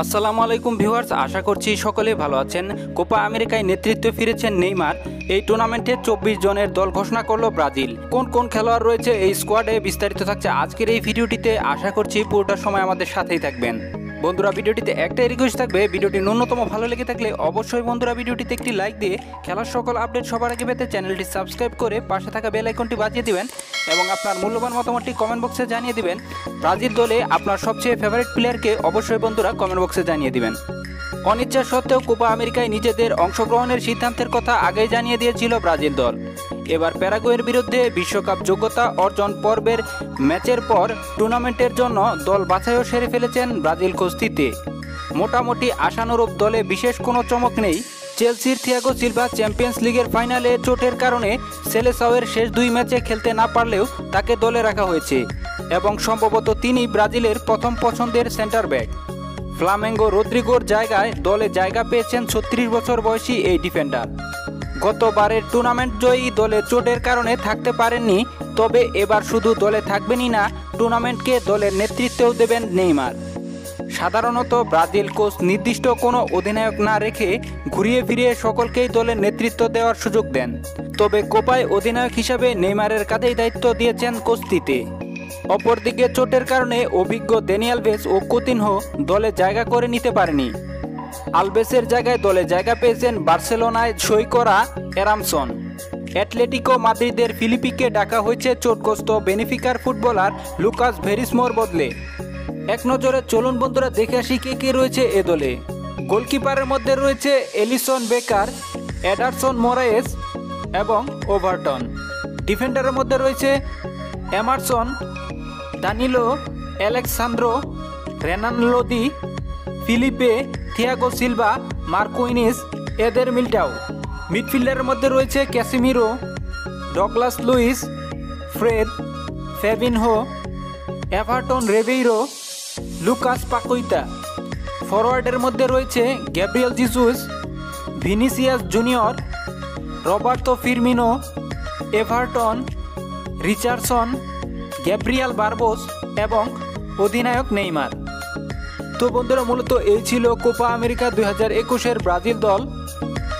আসসালামু আলাইকুম ভিউয়ার্স, আশা করছি সকলে ভালো আছেন। কোপা আমেরিকায় নেতৃত্বে ফিরেছেন নেইমার। এই টুর্নামেন্টে 24 জনের দল ঘোষণা করলো ব্রাজিল। কোন কোন খেলোয়াড় রয়েছে এই স্কোয়াডে বিস্তারিত থাকছে আজকের এই ভিডিওটিতে। আশা করছি পুরোটা সময় আমাদের সাথেই থাকবেন। বন্ধুরা, ভিডিওটিতে একটাই রিকোয়েস্ট থাকবে, ভিডিওটি ন্যূনতম ভালো লেগে থাকলে অবশ্যই বন্ধুরা ভিডিওটিতে একটি লাইক দিয়ে খেলার সকল আপডেট সবার আগে পেতে চ্যানেলটি সাবস্ক্রাইব করে পাশে থাকা বেল আইকনটি বাজিয়ে দিবেন এবং আপনার মূল্যবান মতামতটি কমেন্ট বক্সে জানিয়ে দিবেন। ব্রাজিল দলে আপনার সবচেয়ে ফেভারিট প্লেয়ারকে অবশ্যই বন্ধুরা কমেন্ট বক্সে জানিয়ে দিবেন। অনিচ্ছা সত্ত্বেও কোপা আমেরিকায় নিজেদের অংশগ্রহণের সিদ্ধান্তের কথা আগেই জানিয়ে দিয়েছিল ব্রাজিল দল। এবার প্যারাগুয়ের বিরুদ্ধে বিশ্বকাপ যোগ্যতা অর্জন পর্বের ম্যাচের পর টুর্নামেন্টের জন্য দল বাছাইও সেরে ফেলেছেন ব্রাজিল কোচ তিতে। মোটামুটি আশানুরূপ দলে বিশেষ কোনো চমক নেই। চেলসির থিয়াগো সিলভা চ্যাম্পিয়ন্স লিগের ফাইনালে চোটের কারণে সেলেসাওয়ের শেষ দুই ম্যাচে খেলতে না পারলেও তাকে দলে রাখা হয়েছে এবং সম্ভবত তিনি ব্রাজিলের প্রথম পছন্দের সেন্টার ব্যাক। ফ্লামেঙ্গো রদ্রিগোর জায়গায় দলে জায়গা পেয়েছেন 36 বছর বয়সী এই ডিফেন্ডার। গতবারের টুর্নামেন্ট জয়ী দলে চোটের কারণে থাকতে পারেননি, তবে এবার শুধু দলে থাকবেনই না, টুর্নামেন্টকে দলের নেতৃত্বেও দেবেন নেইমার। সাধারণত ব্রাজিল কোচ নির্দিষ্ট কোনো অধিনায়ক না রেখে ঘুরিয়ে ফিরিয়ে সকলকেই দলের নেতৃত্ব দেওয়ার সুযোগ দেন, তবে কোপায় অধিনায়ক হিসাবে নেইমারের কাঁধেই দায়িত্ব দিয়েছেন কোচ তিতে। অপরদিকে চোটের কারণে অভিজ্ঞ ড্যানি আলভেস ও কুতিনহো দলে জায়গা করে নিতে পারেনি। আলভেসের জায়গায় দলে জায়গা পেয়েছেন বার্সেলোনায় সই করা এরামসন। অ্যাটলেটিকো মাদ্রিদের ফিলিপিকে ডাকা হয়েছে চোটগ্রস্ত বেনিফিকার ফুটবলার লুকাস ভেরিসমোর বদলে। এক নজরে চলুন বন্ধুরা দেখে আসি কে কে রয়েছে এ দলে। গোলকিপারের মধ্যে রয়েছে এলিসন বেকার, এডারসন মোরায়েস এবং ওভারটন। ডিফেন্ডারের মধ্যে রয়েছে Emerson, Danilo, Alexsandro, Renan Lodi, Felipe, Thiago Silva, Marquinhos, Eder Militao. মিডফিল্ডারের মধ্যে রয়েছে Casemiro, Douglas Luiz, Fred, Fabinho, Everton Ribeiro, Lucas Paqueta. ফরওয়ার্ডের মধ্যে রয়েছে Gabriel Jesus, Vinicius Junior, Roberto Firmino, Everton, Richarlison, Gabriel Barbosa এবং অধিনায়ক নেইমার। তো বন্ধুরা, মূলত এই ছিল কোপা আমেরিকা 2021-এর ব্রাজিল দল।